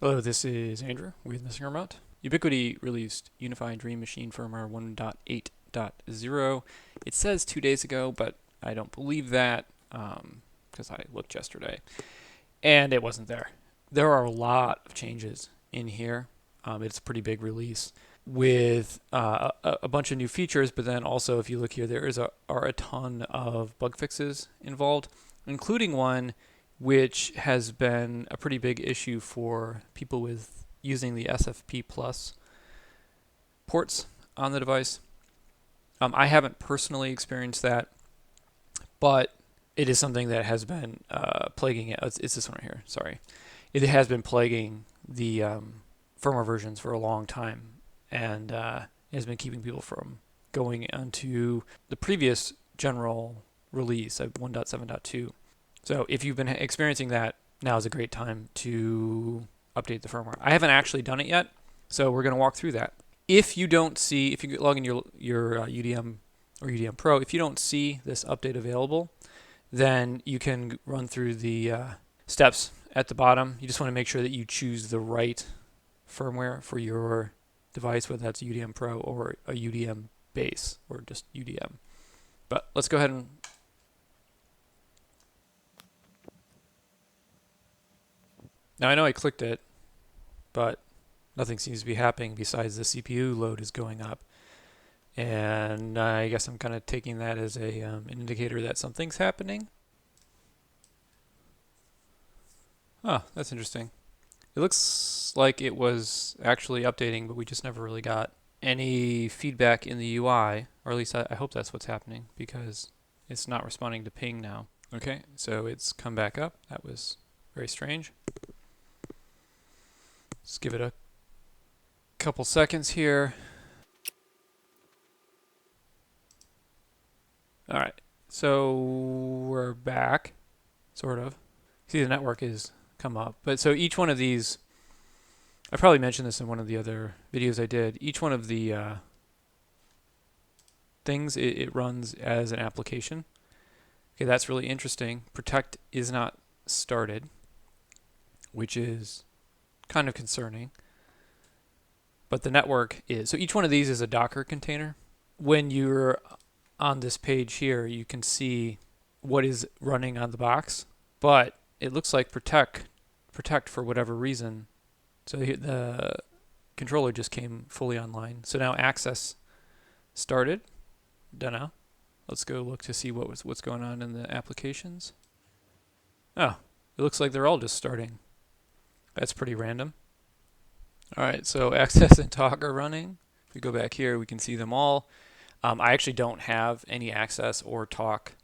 Hello, this is Andrew with Missing Remote. Ubiquiti released UniFi Dream Machine firmware 1.8.0. It says 2 days ago, but I don't believe that because I looked yesterday and it wasn't there. There are a lot of changes in here. It's a pretty big release with a bunch of new features, but then also if you look here, are a ton of bug fixes involved, including one which has been a pretty big issue for people with using the SFP Plus ports on the device. I haven't personally experienced that, but it is something that has been plaguing it. It's this one right here. Sorry, it has been plaguing the firmware versions for a long time, and has been keeping people from going onto the previous general release of 1.7.2. So if you've been experiencing that, now is a great time to update the firmware. I haven't actually done it yet, so we're going to walk through that. If you log in your UDM or UDM-Pro, if you don't see this update available, then you can run through the steps at the bottom. You just want to make sure that you choose the right firmware for your device, whether that's UDM-Pro or a UDM base or just UDM. But let's go ahead and now I know I clicked it, but nothing seems to be happening besides the CPU load is going up. And I guess I'm kind of taking that as an indicator that something's happening. Oh, that's interesting. It looks like it was actually updating, but we just never really got any feedback in the UI, or at least I hope that's what's happening, because it's not responding to ping now. Okay, so it's come back up. That was very strange. Let's give it a couple seconds here. All right, so we're back, sort of. See, the network is come up. But so each one of these, I probably mentioned this in one of the other videos I did. Each one of the things, it runs as an application. Okay, that's really interesting. Protect is not started, which is kind of concerning. But the network is. So each one of these is a Docker container. When you're on this page here, you can see what is running on the box. But it looks like protect for whatever reason. So the controller just came fully online. So now access started. Don't know. Let's go look to see what's going on in the applications. Oh, it looks like they're all just starting. That's pretty random. All right, so access and talk are running. If we go back here, we can see them all. I actually don't have any access or talk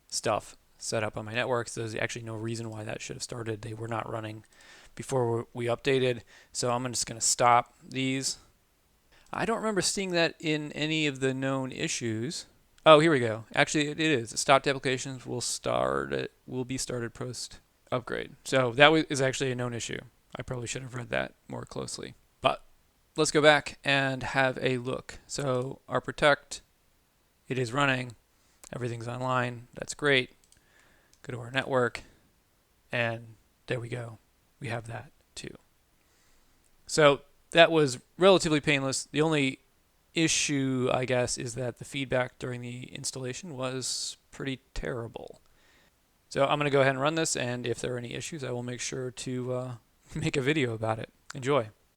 stuff set up on my network, so there's actually no reason why that should have started. They were not running before we updated, so I'm just going to stop these. I don't remember seeing that in any of the known issues. Oh, here we go. Actually, it is. Stopped applications will be started post upgrade. So that is actually a known issue. I probably should have read that more closely. But let's go back and have a look. So our protect, it is running. Everything's online. That's great. Go to our network, and there we go. We have that too. So that was relatively painless. The only issue, I guess, is that the feedback during the installation was pretty terrible. So I'm going to go ahead and run this, and if there are any issues, I will make sure to make a video about it. Enjoy.